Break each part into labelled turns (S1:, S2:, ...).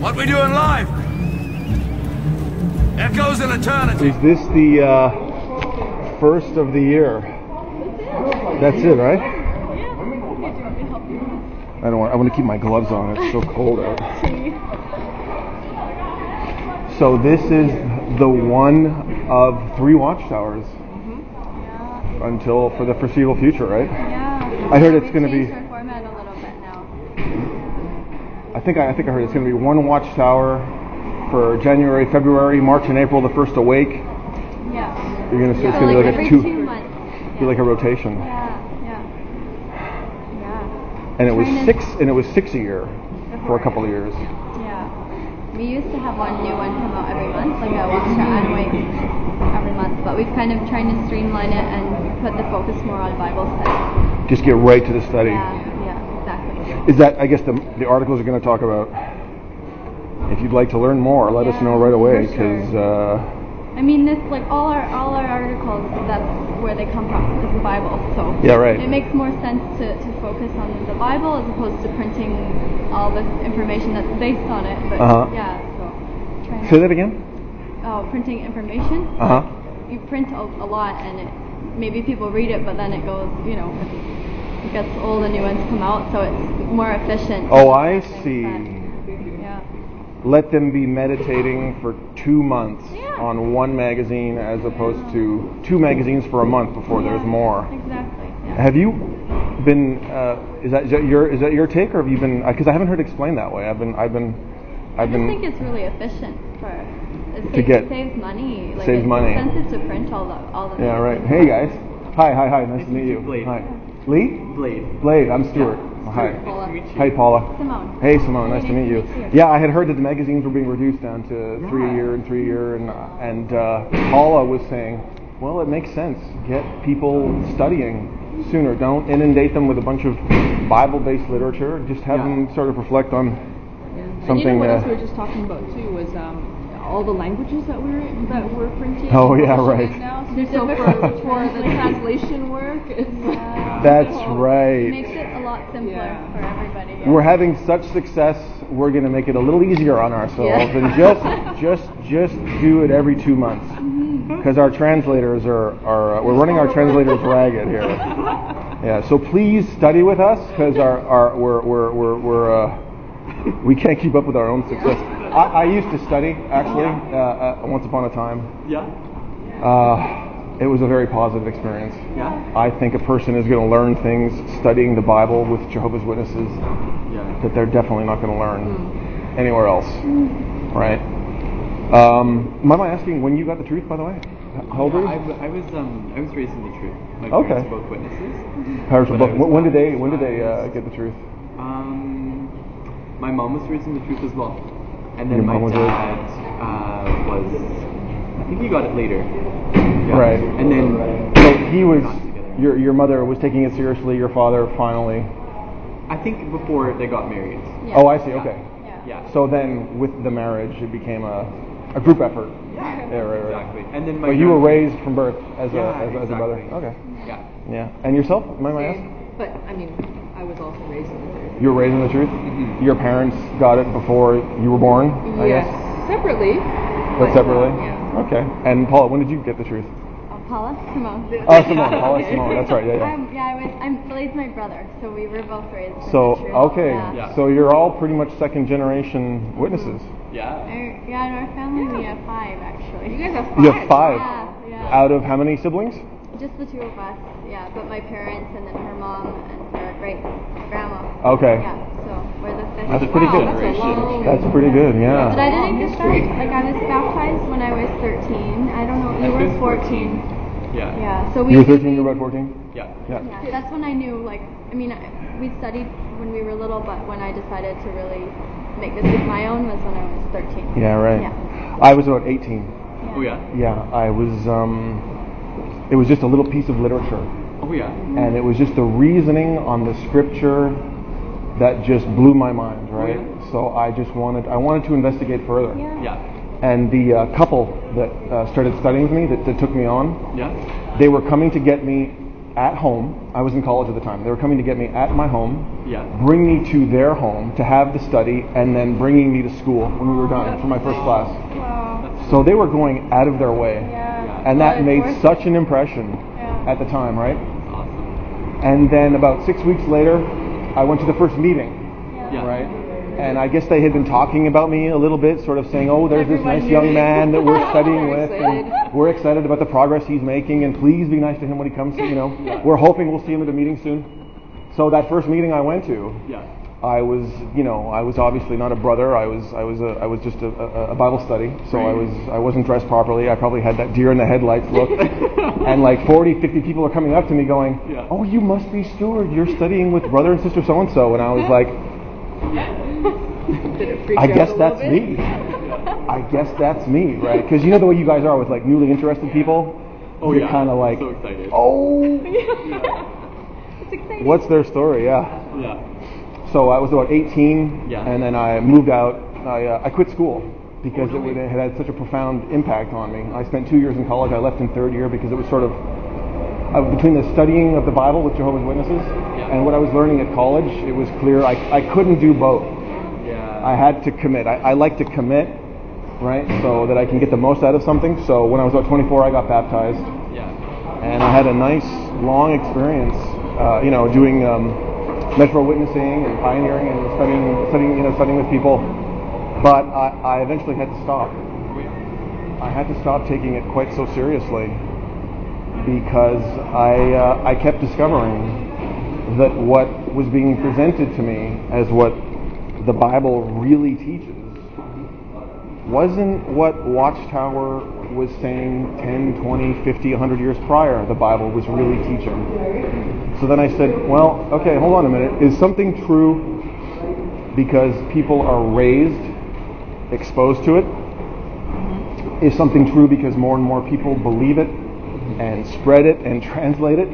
S1: What we doing live? Echoes in eternity.
S2: Is this the first of the year? That's it, right? I want to keep my gloves on. It's so cold out. So this is the one of 3 watchtowers until for the foreseeable future, right?
S3: Yeah.
S2: I heard it's going to be.
S3: Our format a little bit now.
S2: I think I heard it's going to be 1 watchtower for January, February, March, and April. The first awake.
S3: Yeah.
S2: You're going to. It's
S3: So
S2: going to be like
S3: every
S2: a
S3: 2
S2: 2.
S3: months.
S2: Be like a rotation.
S3: Yeah.
S2: And it was 6. And it was 6 a year for a couple of years.
S3: Yeah. We used to have one new one come out every month, like a watchtower anyway, every month. But we've kind of trying to streamline it and put the focus more on Bible study.
S2: Just get right to the study.
S3: Yeah, exactly.
S2: Is that, I guess, the articles are going to talk about. If you'd like to learn more, let us know right away, because.
S3: I mean, this like all our articles. That's where they come from. Is the Bible. So
S2: yeah, right.
S3: It makes more sense to focus on the Bible as opposed to printing all this information that's based on it. But yeah, so.
S2: Say that again.
S3: Oh, printing information. You print a lot, and maybe people read it, but then it goes, it gets old and new ones come out, so it's more efficient.
S2: Oh, I see.
S3: Yeah.
S2: Let them be meditating for 2 months on one magazine as opposed to 2 magazines for a month before there's more.
S3: Exactly. Yeah.
S2: Have you been? Is that your take, or have you been? Because I haven't heard it explained that way. I just
S3: think it's really efficient saves money. Like
S2: saves money.
S3: It's expensive to print all the.
S2: Yeah, right. Hey guys. Hi. Nice to meet you.
S4: Blade.
S2: Hi. Lee?
S4: Blade.
S2: I'm Stuart. Oh, hi.
S3: Paula.
S2: Hi, Paula.
S3: Simone.
S2: Hey, Simone. Nice to meet you. Yeah, I had heard that the magazines were being reduced down to 3 a year and 3 a year, and Paula was saying, well, it makes sense. Get people studying sooner. Don't inundate them with a bunch of Bible-based literature. Just have them sort of reflect on something.
S5: And what else we were just talking about too was all the languages that we're printing.
S2: Oh yeah, right.
S5: Now. So for the translation work, it's
S2: that's right.
S3: It makes it a lot simpler for everybody. Yeah.
S2: We're having such success. We're going to make it a little easier on ourselves, and just do it every 2 months. Because our translators are we're running our translators ragged here. Yeah, so please study with us, because we can't keep up with our own success. I used to study actually once upon a time.
S4: Yeah.
S2: It was a very positive experience.
S4: Yeah.
S2: I think a person is going to learn things studying the Bible with Jehovah's Witnesses that they're definitely not going to learn anywhere else. Right. Mind my asking when you got the truth, by the way? How old were you?
S4: I was raised in the truth. My
S2: Okay.
S4: parents were both witnesses.
S2: When did they get the truth?
S4: My mom was raised in the truth as well, and then
S2: Your
S4: my
S2: mom was
S4: dad was. I think he got it later. Yeah.
S2: Right.
S4: And then
S2: so he was. Your mother was taking it seriously. Your father finally.
S4: I think before they got married.
S3: Yeah.
S2: Oh, I see. Okay.
S4: Yeah.
S2: So then, with the marriage, it became a group effort.
S4: Yeah.
S2: Right.
S4: Exactly. And then
S2: But you were raised from birth as a brother. Okay.
S4: Yeah.
S2: Yeah. And yourself? Mind my ask?
S5: But I mean, I was also raised in the truth.
S2: You were raised in the truth?
S4: Mm-hmm.
S2: Your parents got it before you were born, I guess?
S5: Separately.
S2: But separately?
S5: Yeah.
S2: Okay. And Paula, when did you get the truth?
S3: Paula? Simone.
S2: Oh, Simone. Paula, Simone. That's right. Yeah.
S3: Blade's my brother, so we were both raised in
S2: So,
S3: the truth.
S2: okay.
S3: Yeah.
S2: So you're all pretty much second generation witnesses.
S4: Yeah.
S3: In our family we have 5 actually.
S5: You guys have 5.
S2: You have 5?
S3: Yeah.
S2: Out of how many siblings?
S3: Just the 2 of us, yeah. But my parents and then her mom and her great-grandma.
S2: Okay.
S3: Yeah, so we're the 5th.
S2: That's pretty good. That's pretty good, yeah.
S3: But I didn't get started. Like I was baptized when I was 13. I don't know, you were 14.
S4: Yeah.
S3: Yeah, so
S2: You were 13, you were about 14?
S4: Yeah.
S3: Yeah, that's when I knew, we studied when we were little, but when I decided to really make this with my own was when I was 13.
S2: Yeah, right.
S3: Yeah.
S2: I was about 18.
S3: Yeah.
S4: Oh yeah.
S2: Yeah, I was, it was just a little piece of literature.
S4: Oh yeah.
S2: And it was just the reasoning on the scripture that just blew my mind, right?
S4: Oh, yeah.
S2: So I wanted to investigate further.
S4: Yeah.
S2: And the couple that started studying with me, that took me on,
S4: Yeah.
S2: they were coming to get me at home. I was in college at the time. They were coming to get me at my home,
S4: Yeah.
S2: bring me to their home to have the study, and then bringing me to school when we were done for my first class.
S3: Wow.
S2: So they were going out of their way.
S3: Yeah.
S2: And that
S3: Well,
S2: made
S3: it's worth
S2: such an impression
S3: Yeah.
S2: at the time, right?
S4: Awesome.
S2: And then about 6 weeks later, I went to the first meeting,
S4: Yeah.
S2: right? And I guess they had been talking about me a little bit, sort of saying, oh, there's this
S3: Everyone
S2: nice
S3: knew
S2: young
S3: you.
S2: man that we're studying with,
S3: Excited.
S2: and we're excited about the progress he's making, and please be nice to him when he comes,
S4: Yeah.
S2: We're hoping we'll see him at a meeting soon. So that first meeting I went to,
S4: Yeah.
S2: I was obviously not a brother. I was just a Bible study. So I wasn't dressed properly. I probably had that deer in the headlights look. And like 40, 50 people are coming up to me going,
S4: Yeah.
S2: "Oh, you must be Stuart. You're studying with brother and sister so and so." And I was like,
S5: Did it freak
S2: "I
S5: you out
S2: guess
S5: a little
S2: that's
S5: bit?
S2: me. I guess that's me, right?" Because you know the way you guys are with like newly interested people.
S4: Oh,
S2: You're
S4: yeah.
S2: kind of like,
S4: So excited.
S2: "Oh,
S3: It's exciting.
S2: what's their story?" Yeah.
S4: Yeah.
S2: So I was about 18,
S4: Yeah.
S2: and then I moved out. I quit school because
S4: Oh, really?
S2: it had such a profound impact on me. I spent 2 years in college. I left in third year because it was sort of between the studying of the Bible with Jehovah's Witnesses and what I was learning at college. It was clear I couldn't do both.
S4: Yeah.
S2: I had to commit. I like to commit, right, so that I can get the most out of something. So when I was about 24, I got baptized,
S4: Yeah.
S2: and I had a nice long experience, doing metro witnessing and pioneering and studying with people. But I eventually had to stop. I had to stop taking it quite so seriously because I kept discovering that what was being presented to me as what the Bible really teaches wasn't what Watchtower was saying 10, 20, 50, 100 years prior the Bible was really teaching. So then I said, well, okay, hold on a minute. Is something true because people are raised, exposed to it? Is something true because more and more people believe it and spread it and translate it?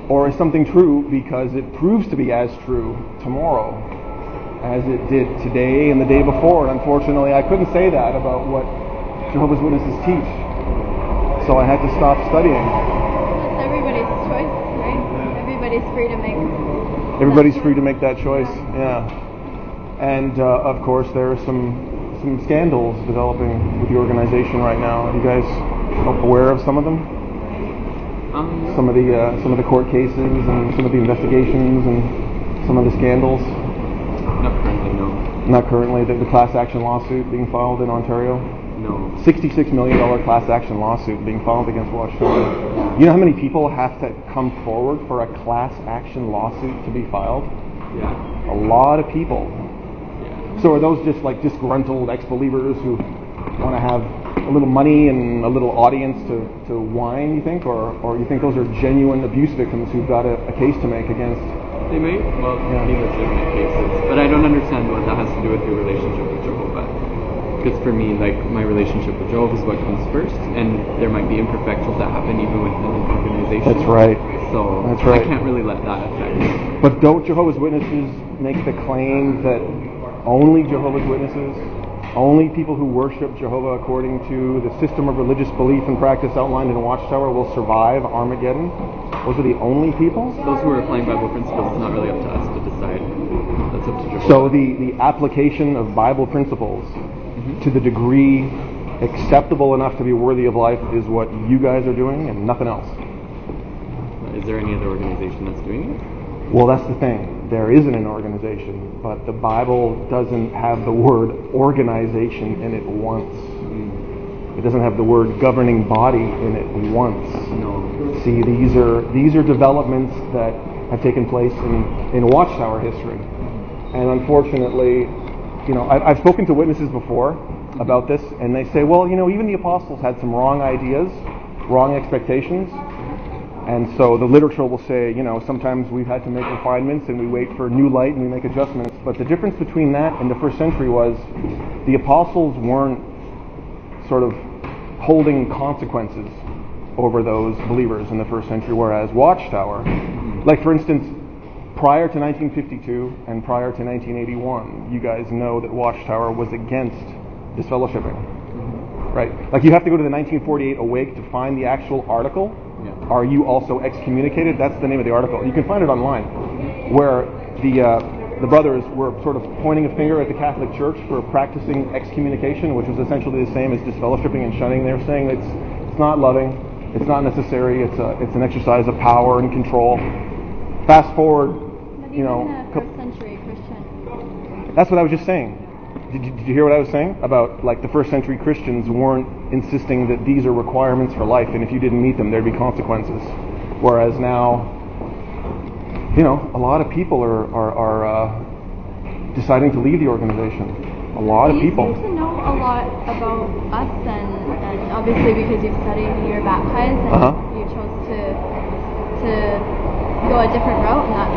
S2: Or is something true because it proves to be as true tomorrow as it did today and the day before? And unfortunately, I couldn't say that about what Jehovah's Witnesses teach. So I had to stop studying.
S3: It's everybody's choice, right? Everybody's free to make.
S2: Everybody's free to make that choice, yeah. And of course, there are some scandals developing with the organization right now. Are you guys aware of some of them? Some of the court cases and some of the investigations and some of the scandals.
S4: Not currently, no.
S2: Not currently. The class action lawsuit being filed in Ontario.
S4: No.
S2: $66 million class action lawsuit being filed against Watchtower. You know how many people have to come forward for a class action lawsuit to be filed?
S4: Yeah.
S2: A lot of people.
S4: Yeah.
S2: So are those just like disgruntled ex-believers who want to have a little money and a little audience to whine, you think? Or you think those are genuine abuse victims who've got a case to make against?
S4: They may, well,
S2: Yeah.
S4: be legitimate cases, but I don't understand what that has to do with your relationship with Jehovah. Because for me, like, my relationship with Jehovah is what comes first, and there might be imperfections that happen even within an organization.
S2: That's right.
S4: So
S2: That's right.
S4: I can't really let that affect me.
S2: But don't Jehovah's Witnesses make the claim that only Jehovah's Witnesses, only people who worship Jehovah according to the system of religious belief and practice outlined in Watchtower will survive Armageddon? Those are the only people?
S4: Those who are applying Bible principles, it's not really up to us to decide. That's up to Jehovah.
S2: So the application of Bible principles to the degree acceptable enough to be worthy of life is what you guys are doing and nothing else.
S4: Is there any other organization that's doing it?
S2: Well, that's the thing. There isn't an organization, but the Bible doesn't have the word organization in it once. It doesn't have the word governing body in it once.
S4: No.
S2: See, these are developments that have taken place in Watchtower history. And unfortunately, I've spoken to witnesses before about this, and they say, well, even the apostles had some wrong ideas, wrong expectations. And so the literature will say, sometimes we've had to make refinements and we wait for new light and we make adjustments. But the difference between that and the first century was the apostles weren't sort of holding consequences over those believers in the first century, whereas Watchtower, like for instance, prior to 1952 and prior to 1981, you guys know that Watchtower was against disfellowshipping, right? Like you have to go to the 1948 Awake to find the actual article Are you also excommunicated? That's the name of the article. You can find it online, where the brothers were sort of pointing a finger at the Catholic Church for practicing excommunication, which was essentially the same as disfellowshipping and shunning. They were saying it's not loving, it's not necessary, it's an exercise of power and control. Fast forward,
S3: But even a first century Christian.
S2: That's what I was just saying. Did you hear what I was saying about, like, the first century Christians weren't insisting that these are requirements for life, and if you didn't meet them, there'd be consequences. Whereas now, a lot of people are deciding to leave the organization. A lot of people.
S3: You seem to know a lot about us, and obviously because you've studied and you're baptized, and you chose to go a different route, and that's.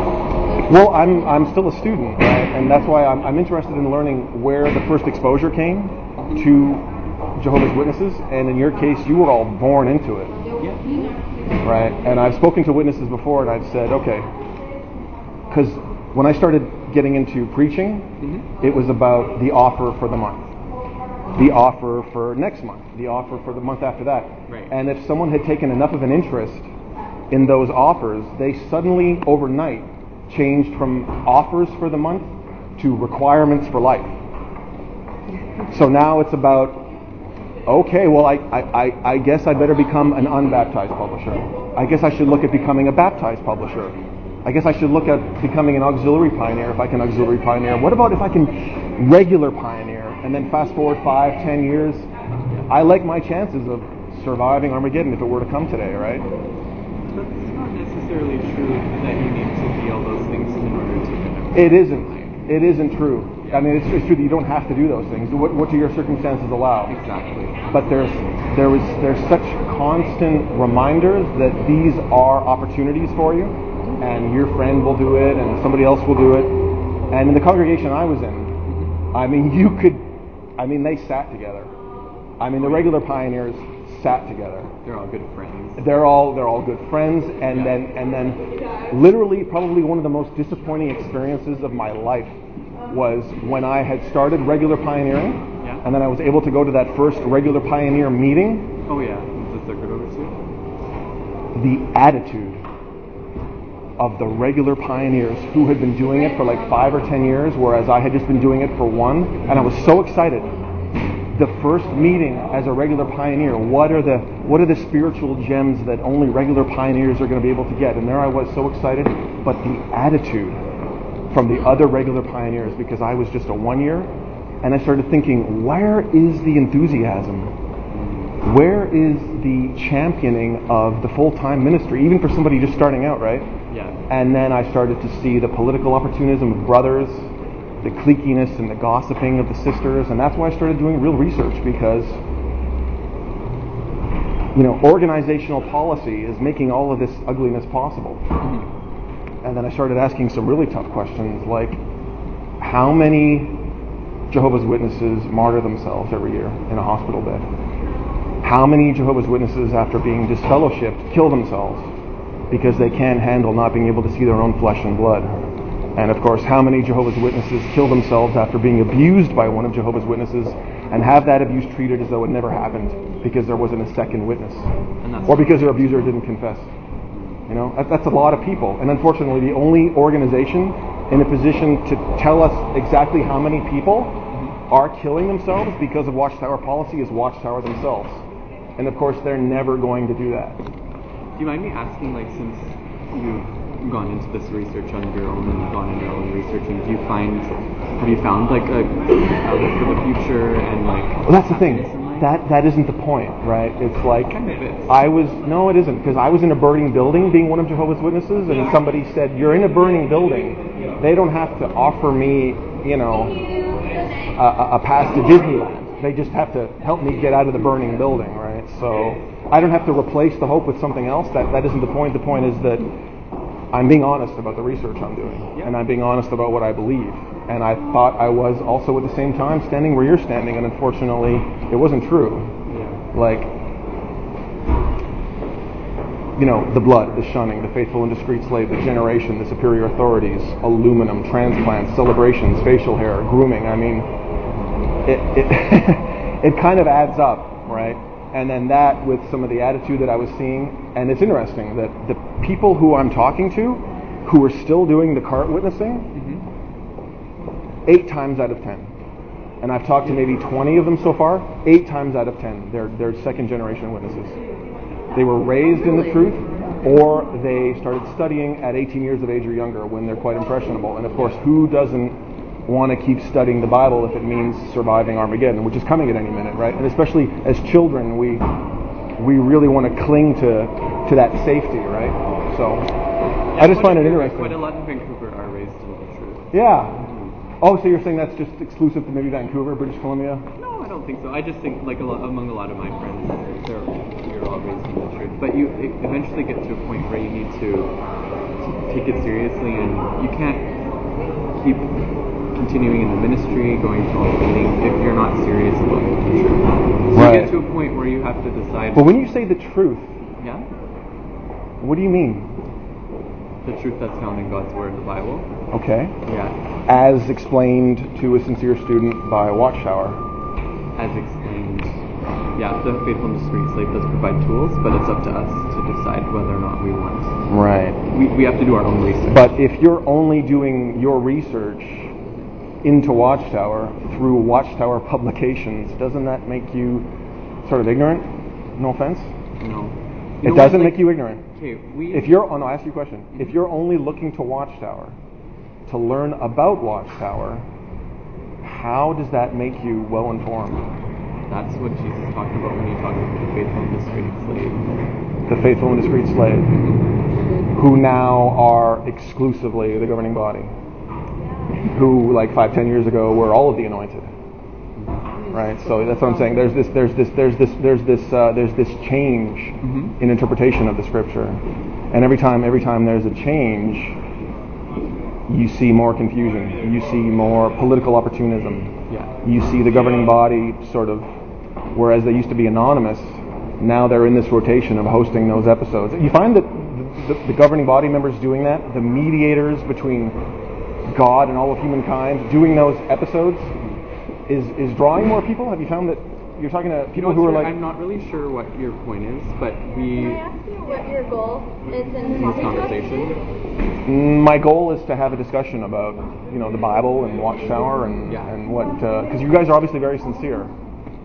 S2: Well, I'm still a student, right? And that's why I'm interested in learning where the first exposure came to Jehovah's Witnesses. And in your case, you were all born into it, right? And I've spoken to witnesses before, and I've said, okay, because when I started getting into preaching, it was about the offer for the month, the offer for next month, the offer for the month after that.
S4: Right.
S2: And if someone had taken enough of an interest in those offers, they suddenly overnight changed from offers for the month to requirements for life. So now it's about, okay, well, I guess I better become an unbaptized publisher. I guess I should look at becoming a baptized publisher. I guess I should look at becoming an auxiliary pioneer if I can auxiliary pioneer. What about if I can regular pioneer? And then fast forward 5-10 years, I like my chances of surviving Armageddon if it were to come today, right?
S4: But it's not necessarily true that you need to be all those things in order to kind of...
S2: It isn't. It isn't true. I mean, it's true that you don't have to do those things. What do your circumstances allow?
S4: Exactly.
S2: But there's such constant reminders that these are opportunities for you, and your friend will do it, and somebody else will do it. And in the congregation I was in, I mean, they sat together. I mean, the regular pioneers sat together.
S4: They're all good friends.
S2: They're all good friends, and then literally probably one of the most disappointing experiences of my life was when I had started regular pioneering, and then I was able to go to that first regular pioneer meeting.
S4: Oh yeah, the circuit overseer.
S2: The attitude of the regular pioneers who had been doing it for like 5 or 10 years, whereas I had just been doing it for 1, and I was so excited. The first meeting as a regular pioneer, what are the spiritual gems that only regular pioneers are going to be able to get? And there I was, so excited, but the attitude from the other regular pioneers, because I was just a 1-year, and I started thinking, where is the enthusiasm? Where is the championing of the full-time ministry, even for somebody just starting out, right?
S4: Yeah.
S2: And then I started to see the political opportunism of brothers, the cliquiness and the gossiping of the sisters, and that's why I started doing real research, because organizational policy is making all of this ugliness possible. And then I started asking some really tough questions, like how many Jehovah's Witnesses martyr themselves every year in a hospital bed? How many Jehovah's Witnesses, after being disfellowshipped, kill themselves because they can't handle not being able to see their own flesh and blood? And of course, how many Jehovah's Witnesses kill themselves after being abused by one of Jehovah's Witnesses and have that abuse treated as though it never happened because there wasn't a second witness, or because their abuser didn't confess? That's a lot of people. And unfortunately, the only organization in a position to tell us exactly how many people are killing themselves because of Watchtower policy is Watchtower themselves. And of course, they're never going to do that.
S4: Do you mind me asking, since you've gone into this research on your own and gone in your own research, and have you found a outlook for the future and
S2: Well, that's the thing. That isn't the point, right? It's like
S4: kind of is.
S2: No, it isn't, because I was in a burning building being one of Jehovah's Witnesses, and somebody said, "You're in a burning building. They don't have to offer me, a pass to Disneyland. They just have to help me get out of the burning building, right? So I don't have to replace the hope with something else. That isn't the point. The point is that I'm being honest about the research I'm doing, and I'm being honest about what I believe. And I thought I was also at the same time standing where you're standing, and unfortunately, it wasn't true. The blood, the shunning, the faithful and discreet slave, the generation, the superior authorities, aluminum, transplants, celebrations, facial hair, grooming. I mean, it kind of adds up, right? And then that with some of the attitude that I was seeing, and it's interesting that the people who I'm talking to, who are still doing the cart witnessing, 8 times out of 10. And I've talked to maybe 20 of them so far. 8 times out of 10, they're second generation witnesses. They were raised in the truth, or they started studying at 18 years of age or younger when they're quite impressionable. And of course, who doesn't want to keep studying the Bible if it means surviving Armageddon, which is coming at any minute, right? And especially as children, we really want to cling to that safety, right? So I just find it interesting.
S4: Quite a lot in Vancouver are raised in the truth.
S2: Yeah. Oh, so you're saying that's just exclusive to maybe Vancouver, British Columbia?
S4: No, I don't think so. I just think like among a lot of my friends, you're all raised in the truth. But you eventually get to a point where you need to take it seriously, and you can't keep continuing in the ministry, going to all the meetings, if you're not serious about the truth. So
S2: Right.
S4: you get to a point where you have to decide.
S2: But when you say the truth,
S4: Yeah?
S2: what do you mean?
S4: The truth that's found in God's Word, the Bible.
S2: Okay.
S4: Yeah.
S2: As explained to a sincere student by Watchtower.
S4: As explained, yeah, the faithful and discreet slave does provide tools, but it's up to us to decide whether or not we want.
S2: Right.
S4: We have to do our own research.
S2: But if you're only doing your research into Watchtower through Watchtower publications, doesn't that make you sort of ignorant? No offense?
S4: No.
S2: It doesn't make you ignorant.
S4: Okay,
S2: I'll ask you a question. If you're only looking to Watchtower to learn about Watchtower, how does that make you well informed?
S4: That's what Jesus talked about when he talked about the faithful and discreet slave.
S2: The faithful and discreet slave, who now are exclusively the governing body, who like 5-10 years ago were all of the anointed. Right, so that's what I'm saying. There's this change in interpretation of the scripture, and every time there's a change, you see more confusion. You see more political opportunism.
S4: Yeah.
S2: You see the governing body sort of, whereas they used to be anonymous, now they're in this rotation of hosting those episodes. You find that the governing body members doing that, the mediators between God and all of humankind, doing those episodes, is drawing more people? Have you found that you're talking to people who are like...
S4: I'm not really sure what your point is, but
S3: Can I ask you what your goal is in
S4: this conversation.
S2: My goal is to have a discussion about, the Bible and Watchtower and what... Because you guys are obviously very sincere.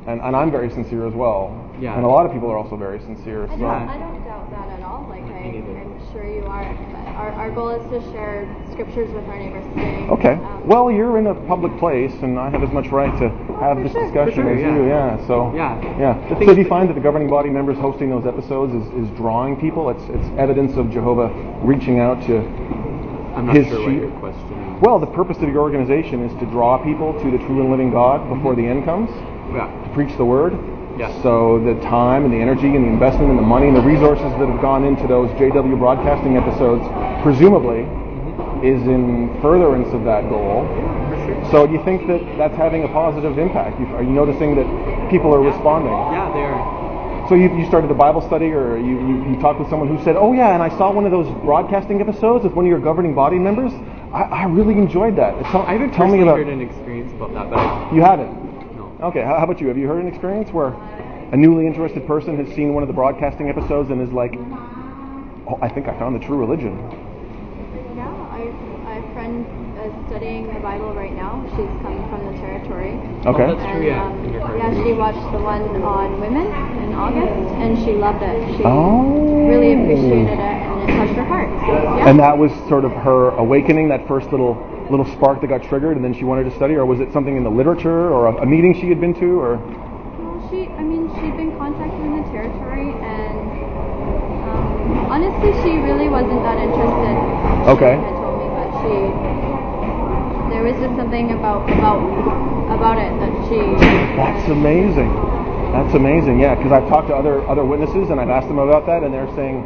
S2: And I'm very sincere as well.
S4: Yeah.
S2: And a lot of people are also very sincere. So.
S3: I don't doubt that at all. I'm sure you are. But our goal is to share scriptures with our neighbors today.
S2: Okay. Well, you're in a public place, and I have as much right to have this discussion as you. Yeah. So.
S4: Yeah.
S2: So do you find that the governing body members hosting those episodes is drawing people? It's evidence of Jehovah reaching out to
S4: I'm not
S2: his
S4: sure what
S2: sheep.
S4: your question is.
S2: Well, the purpose of your organization is to draw people to the true and living God before the end comes.
S4: Yeah.
S2: To preach the word.
S4: Yeah.
S2: So the time and the energy and the investment and the money and the resources that have gone into those JW broadcasting episodes, presumably, is in furtherance of that goal. So do you think that that's having a positive impact? Are you noticing that people are responding?
S4: Yeah, they are.
S2: So you started a Bible study, or you talked with someone who said, oh yeah, and I saw one of those broadcasting episodes with one of your governing body members. I really enjoyed that.
S4: I haven't
S2: tell me about
S4: heard an experience about that, but
S2: You haven't?
S4: No.
S2: Okay, how about you? Have you heard an experience where a newly interested person has seen one of the broadcasting episodes and is like, oh, I think I found the true religion?
S3: Yeah, I have a friend studying the Bible right now. She's coming from the territory.
S2: Okay.
S4: Oh, that's true,
S3: And she watched the one on women in August, and she loved it. She
S2: Oh.
S3: really appreciated it, and it touched her heart. So, yeah.
S2: And that was sort of her awakening, that first little spark that got triggered, and then she wanted to study, or was it something in the literature, or a meeting she had been to, or?
S3: Well, she'd been contacted in the territory, and honestly, she really wasn't that interested.
S2: Okay.
S3: She had told me, but there was just something about it that she.
S2: That's amazing. That's amazing. Yeah, because I've talked to other witnesses, and I've asked them about that, and they're saying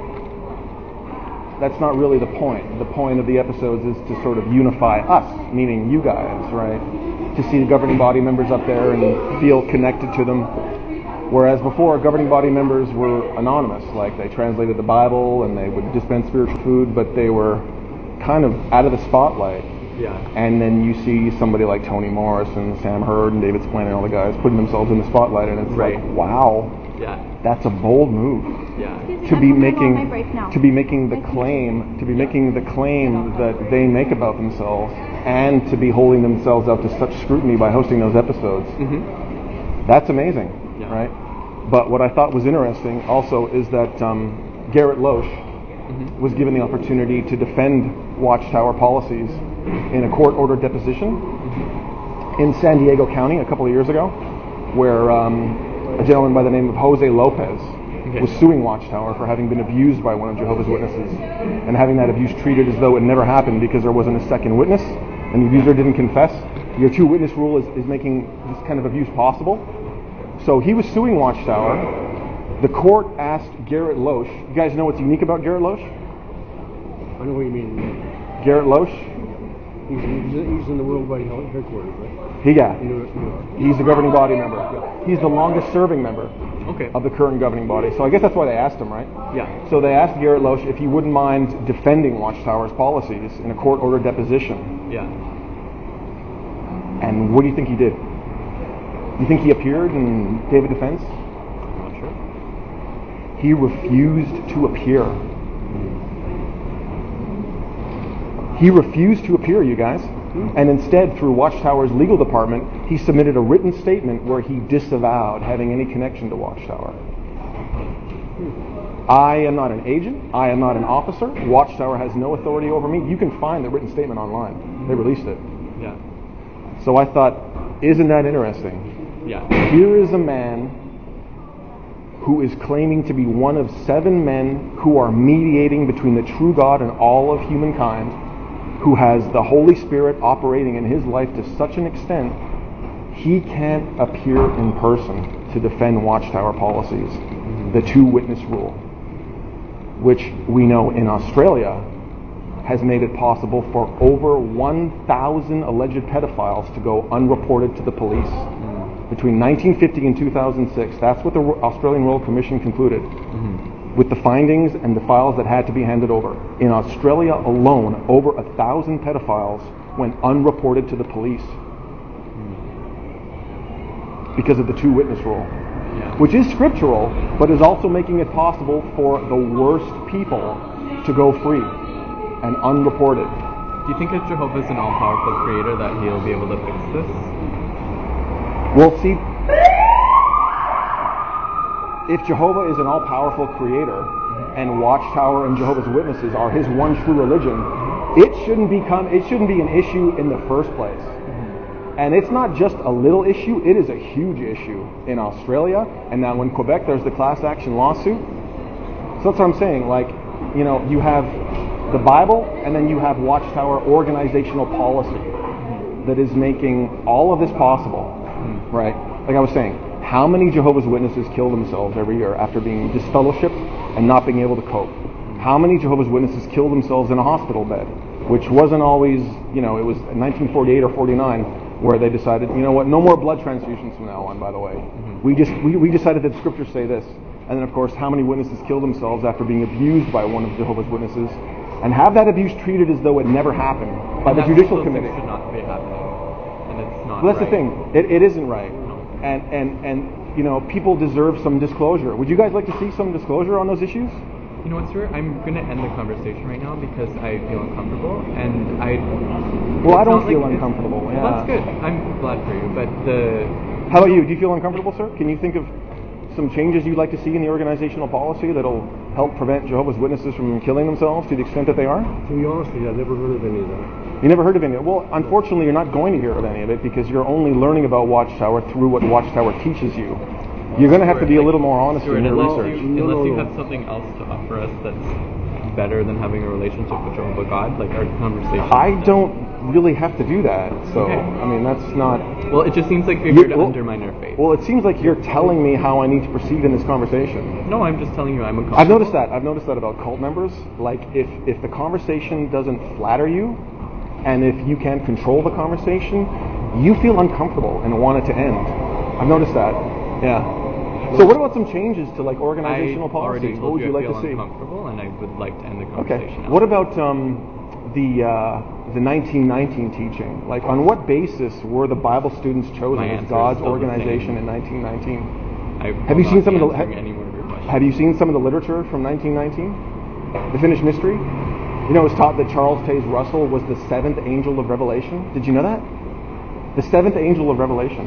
S2: that's not really the point. The point of the episodes is to sort of unify us, meaning you guys, right? To see the governing body members up there and feel connected to them. Whereas before, governing body members were anonymous, like they translated the Bible and they would dispense spiritual food, but they were kind of out of the spotlight.
S4: yeah.
S2: And then you see somebody like Tony Morris and Sam Hurd and David Splin and all the guys putting themselves in the spotlight, and it's
S4: Right.
S2: like, wow.
S4: Yeah.
S2: That's a bold move.
S4: Yeah.
S2: To be
S3: I'm on my
S2: making
S3: break now.
S2: the claim that they make about themselves, and to be holding themselves up to such scrutiny by hosting those episodes.
S4: Mm-hmm.
S2: That's amazing,
S4: Yeah.
S2: right? But what I thought was interesting also is that Garrett Loesch
S4: Mm-hmm.
S2: was given the opportunity to defend Watchtower policies in a court-ordered deposition in San Diego County a couple of years ago, where a gentleman by the name of Jose Lopez was suing Watchtower for having been abused by one of Jehovah's Witnesses and having that abuse treated as though it never happened because there wasn't a second witness and the abuser didn't confess. Your two-witness rule is making this kind of abuse possible. So he was suing Watchtower. The court asked Garrett Loesch. You guys know what's unique about Garrett Loesch?
S6: I know what you mean.
S2: Garrett Loesch?
S6: He's in the worldwide headquarters, right?
S2: He's the governing body member. He's the longest serving member of the current governing body. So I guess that's why they asked him, right?
S4: Yeah.
S2: So they asked Garrett Loesch if he wouldn't mind defending Watchtower's policies in a court-ordered deposition.
S4: Yeah.
S2: And what do you think he did? You think he appeared and gave a defense?
S4: Not sure.
S2: He refused to appear. He refused to appear, you guys. And instead, through Watchtower's legal department, he submitted a written statement where he disavowed having any connection to Watchtower. I am not an agent. I am not an officer. Watchtower has no authority over me. You can find the written statement online. They released it.
S4: Yeah.
S2: So I thought, isn't that interesting?
S4: Yeah.
S2: Here is a man who is claiming to be one of 7 men who are mediating between the true God and all of humankind, who has the Holy Spirit operating in his life to such an extent, he can't appear in person to defend Watchtower policies, the two-witness rule, which we know in Australia has made it possible for over 1,000 alleged pedophiles to go unreported to the police. Between 1950 and 2006, that's what the Australian Royal Commission concluded. With the findings and the files that had to be handed over. In Australia alone, over 1,000 pedophiles went unreported to the police because of the two-witness rule, which is scriptural, but is also making it possible for the worst people to go free and unreported.
S4: Do you think if Jehovah's an all-powerful creator that he'll be able to fix this?
S2: Well, see, if Jehovah is an all-powerful creator and Watchtower and Jehovah's Witnesses are his one true religion, it shouldn't be an issue in the first place. And it's not just a little issue, it is a huge issue in Australia, and now in Quebec there's the class action lawsuit. So that's what I'm saying, like, you know, you have the Bible and then you have Watchtower organizational policy that is making all of this possible, right? Like I was saying, how many Jehovah's Witnesses kill themselves every year after being disfellowshipped and not being able to cope? How many Jehovah's Witnesses kill themselves in a hospital bed? Which wasn't always, you know, it was 1948 or 49 where they decided, you know what, no more blood transfusions from now on, by the way. We decided that scriptures say this. And then, of course, how many witnesses kill themselves after being abused by one of Jehovah's Witnesses and have that abuse treated as though it never happened by the judicial committee?
S4: Should not be happening. And it's not
S2: Well, that's
S4: right.
S2: the thing. It isn't right. And you know, people deserve some disclosure. Would you guys like to see some disclosure on those issues?
S4: You know what, Stuart? I'm going to end the conversation right now because I feel uncomfortable, and I
S2: don't feel uncomfortable.
S4: Well, that's good. I'm glad for you, but
S2: How about you? Do you feel uncomfortable, sir? Can you think of some changes you'd like to see in the organizational policy that'll help prevent Jehovah's Witnesses from killing themselves to the extent that they are?
S6: To be honest with you, I've never heard of any of that.
S2: You never heard of any of it? Well, unfortunately, you're not going to hear of any of it because you're only learning about Watchtower through what Watchtower teaches you. You're going to have to be a little more honest in your research.
S4: Unless you have something else to offer us that's better than having a relationship with Jehovah God, like our conversation.
S2: I don't really have to do that. So,
S4: Okay.
S2: I mean, that's not...
S4: Well, it just seems like you're here to undermine our faith.
S2: Well, it seems like you're telling me how I need to proceed in this conversation.
S4: No, I'm just telling you I'm uncomfortable.
S2: I've noticed that about cult members. Like, if the conversation doesn't flatter you, and if you can't control the conversation, you feel uncomfortable and want it to end. I've noticed that. Yeah. So what about some changes to like organizational policy? What would you like to see?
S4: I uncomfortable, and I would like to end the conversation.
S2: Okay. What about the 1919 teaching? Like, on what basis were the Bible students chosen as God's organization in 1919? Have you seen some of the
S4: any more of your questions.
S2: Have you seen some of the literature from 1919? The finished mystery? You know, it was taught that Charles Taze Russell was the seventh angel of Revelation. Did you know that? The seventh angel of Revelation.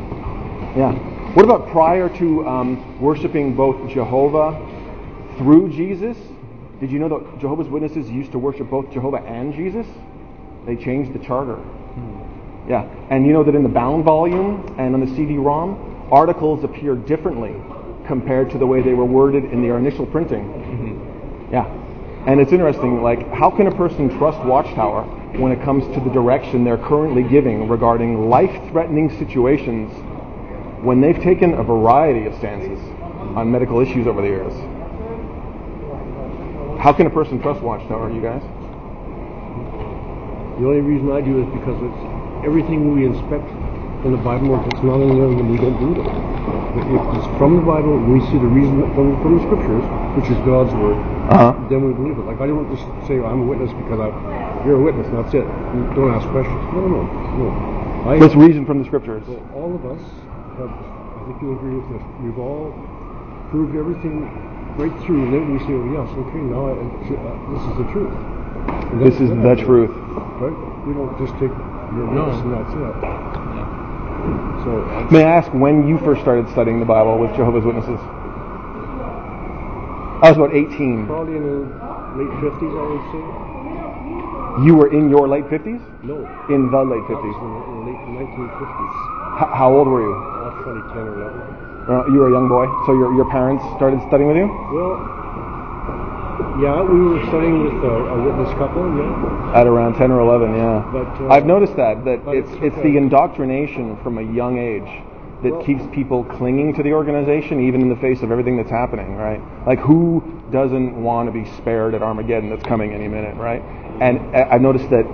S2: Yeah. What about prior to worshiping both Jehovah through Jesus? Did you know that Jehovah's Witnesses used to worship both Jehovah and Jesus? They changed the charter. Yeah. And you know that in the bound volume and on the CD-ROM, articles appear differently compared to the way they were worded in their initial printing. Mm-hmm. Yeah. And it's interesting, like, how can a person trust Watchtower when it comes to the direction they're currently giving regarding life-threatening situations when they've taken a variety of stances on medical issues over the years? How can a person trust Watchtower, you guys?
S6: The only reason I do is because it's everything we inspect in the Bible. If it's not in there, then we don't believe it. If it's from the Bible, we see the reason from the Scriptures, which is God's Word, then we believe it. Like, I don't just say I'm a witness because you're a witness, and that's it. You don't ask questions. No.
S2: Let's reason from the Scriptures.
S6: Well, all of us have, I think you'll agree with this, we've all proved everything right through, and then we say, oh yes, okay, now this is the truth.
S2: This is the truth.
S6: Right? We don't just take your witness and that's it. So,
S2: may I ask when you first started studying the Bible with Jehovah's Witnesses? I was about 18.
S6: Probably in the late 50s, I would say.
S2: You were in your late 50s?
S6: No.
S2: In the late 50s?
S6: In the late 1950s.
S2: How old were you?
S6: Probably 10 or 11.
S2: You were a young boy, so your parents started studying with you?
S6: Well, yeah, we were studying with a witness couple, yeah.
S2: At around 10 or 11, yeah.
S6: But,
S2: I've noticed that it's the indoctrination from a young age that keeps people clinging to the organization even in the face of everything that's happening, right? Like, who doesn't want to be spared at Armageddon that's coming any minute, right? And I've noticed that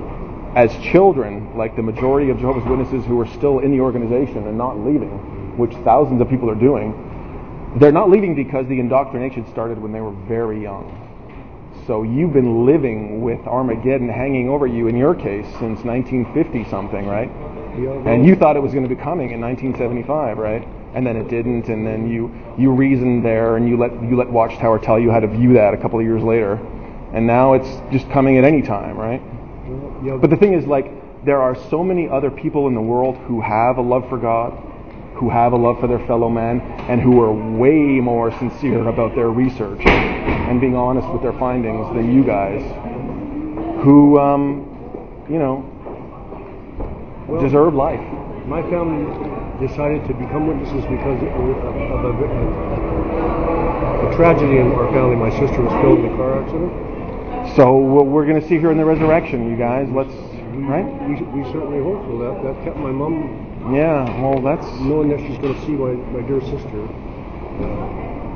S2: as children, like the majority of Jehovah's Witnesses who are still in the organization and not leaving, which thousands of people are doing, they're not leaving because the indoctrination started when they were very young. So you've been living with Armageddon hanging over you, in your case, since 1950 something, right?
S6: Yeah,
S2: and you thought it was going to be coming in 1975, right? And then it didn't, and then you reasoned there, and you let Watchtower tell you how to view that a couple of years later, and now it's just coming at any time, right?
S6: Yeah.
S2: But the thing is, like, there are so many other people in the world who have a love for God, who have a love for their fellow man, and who are way more sincere about their research and being honest with their findings than you guys, who, deserve life.
S6: My family decided to become witnesses because of a tragedy in our family. My sister was killed in a car accident.
S2: So what we're going to see here in the resurrection, you guys, right?
S6: We certainly hope so. That kept my mom.
S2: Yeah, well, that's
S6: knowing that she's going to see my dear sister.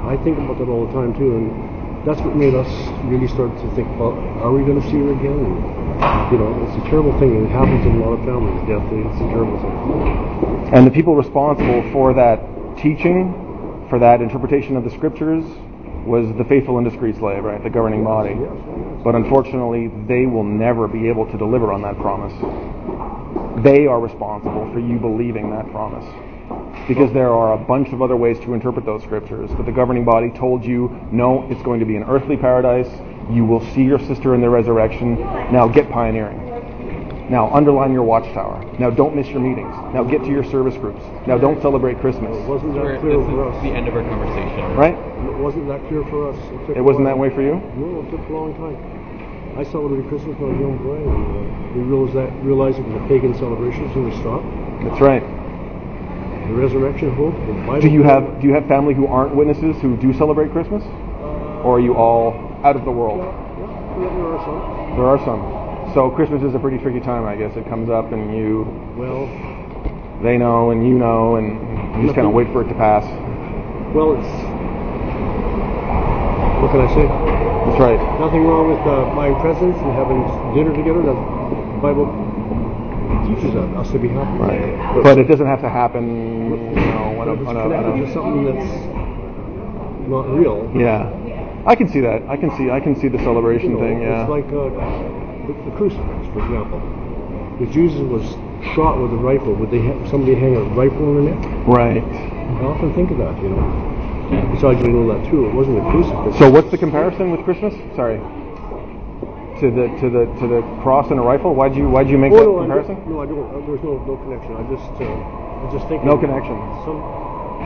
S6: I think about that all the time too, and that's what made us really start to think about: are we going to see her again? And, it's a terrible thing. It happens in a lot of families. Death, it's a terrible thing.
S2: And the people responsible for that teaching, for that interpretation of the Scriptures, was the faithful and discreet slave, right? The governing body.
S6: Yes.
S2: But unfortunately, they will never be able to deliver on that promise. They are responsible for you believing that promise. Because there are a bunch of other ways to interpret those Scriptures. But the governing body told you, no, it's going to be an earthly paradise. You will see your sister in the resurrection. Now get pioneering. Now underline your Watchtower. Now don't miss your meetings. Now get to your service groups. Now don't celebrate Christmas.
S6: Wasn't that clear for us?
S4: The end of our conversation.
S2: Right?
S6: Wasn't that clear for us?
S2: It wasn't that way for you?
S6: No, it took a long time. I celebrated Christmas when I was a young boy, and we realized that the pagan celebrations didn't stop.
S2: That's right.
S6: The resurrection hope. The Bible.
S2: Do you have family who aren't witnesses who do celebrate Christmas? Or are you all out of the world?
S6: Yeah, there are some.
S2: There are some. So Christmas is a pretty tricky time, I guess. It comes up and they know and you know, and you just kind of wait for it to pass.
S6: Well, what can I say?
S2: That's right.
S6: Nothing wrong with buying presents and having dinner together. The Bible teaches us to be happy.
S2: Right. But it doesn't have to happen,
S6: to something that's not real.
S2: Yeah. I can see that. I can see the celebration thing, yeah.
S6: It's like the crucifix, for example. If Jesus was shot with a rifle, would somebody hang a rifle on their neck?
S2: Right.
S6: I often think of that, Besides, you know that too. It wasn't a crucifix.
S2: So what's the comparison with Christmas? Sorry. To the cross and a rifle? Why'd you make that comparison?
S6: I don't. There's no connection. I just think.
S2: No connection.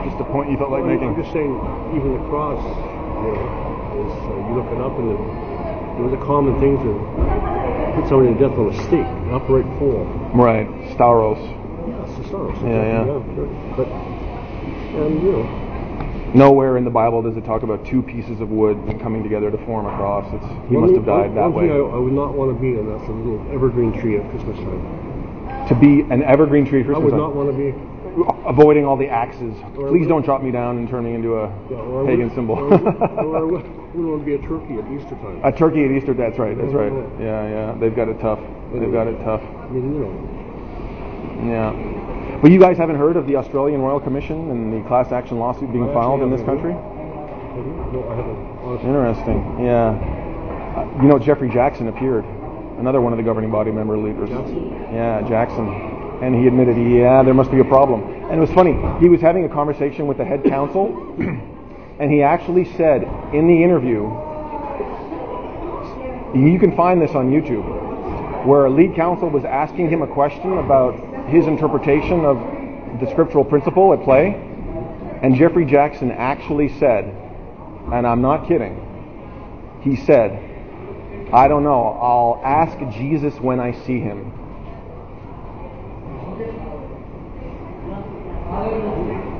S2: Just a point you felt like making.
S6: I'm just saying, even the cross, is you look it up and the common things that put somebody to death on a stake, an upright fall.
S2: Right. Stauros.
S6: Yeah, it's the stars.
S2: Yeah.
S6: Sure. But
S2: nowhere in the Bible does it talk about two pieces of wood coming together to form a cross. He must have died that way.
S6: One thing I would not want to be, and that's a little evergreen tree at Christmas time.
S2: To be an evergreen tree at Christmas time?
S6: I would not want to be.
S2: Avoiding all the axes. Please don't chop me down and turn me into a pagan symbol.
S6: Or I wouldn't want to be a turkey at Easter time.
S2: A turkey at Easter, that's right. Yeah. They've got it tough. Yeah. But you guys haven't heard of the Australian Royal Commission and the class action lawsuit being filed in this country?
S6: No, I haven't. Honestly.
S2: Interesting. Yeah. Jeffrey Jackson appeared. Another one of the governing body member leaders.
S6: Jackson?
S2: Yeah, Jackson. And he admitted, there must be a problem. And it was funny. He was having a conversation with the head counsel, and he actually said in the interview, you can find this on YouTube, where a lead counsel was asking him a question about his interpretation of the scriptural principle at play, and Jeffrey Jackson actually said, and I'm not kidding, he said, I don't know, I'll ask Jesus when I see him.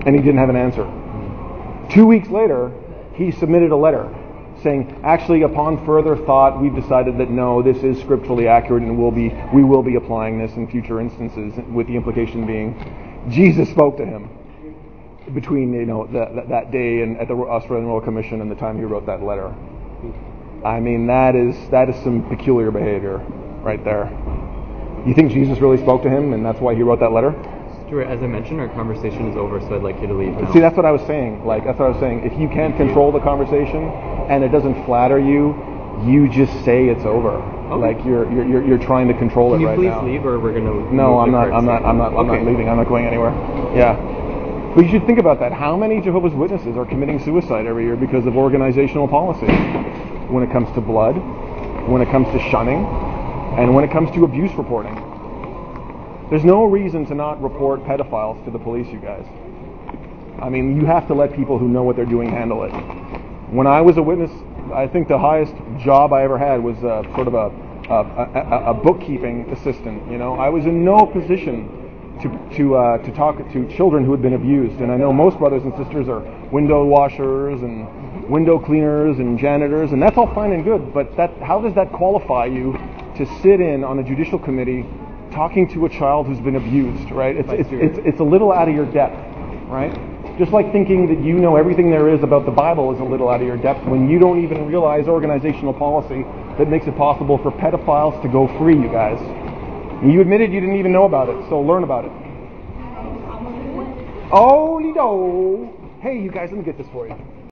S2: And he didn't have an answer. 2 weeks later, he submitted a letter saying, actually, upon further thought, we've decided that no, this is scripturally accurate, and we will be applying this in future instances, with the implication being Jesus spoke to him between that day and at the Australian Royal Commission and the time he wrote that letter. I mean, that is some peculiar behavior right there. You think Jesus really spoke to him, and that's why he wrote that letter?
S4: Stuart, as I mentioned, our conversation is over, so I'd like you to leave now.
S2: See, that's what I was saying. If you can't control the conversation and it doesn't flatter you, you just say it's over. Okay. You're trying to control it right now.
S4: Can you please leave, or we're gonna?
S2: No, I'm not leaving. I'm not going anywhere. Yeah. But you should think about that. How many Jehovah's Witnesses are committing suicide every year because of organizational policy? When it comes to blood, when it comes to shunning, and when it comes to abuse reporting. There's no reason to not report pedophiles to the police, you guys. I mean, you have to let people who know what they're doing handle it. When I was a witness, I think the highest job I ever had was sort of a bookkeeping assistant. I was in no position to talk to children who had been abused. And I know most brothers and sisters are window washers and window cleaners and janitors, and that's all fine and good. But how does that qualify you to sit in on a judicial committee talking to a child who's been abused, right? It's a little out of your depth, right? Just like thinking that you know everything there is about the Bible is a little out of your depth when you don't even realize organizational policy that makes it possible for pedophiles to go free, you guys. And you admitted you didn't even know about it, so learn about it. Oh, Lido! Hey, you guys, let me get this for you.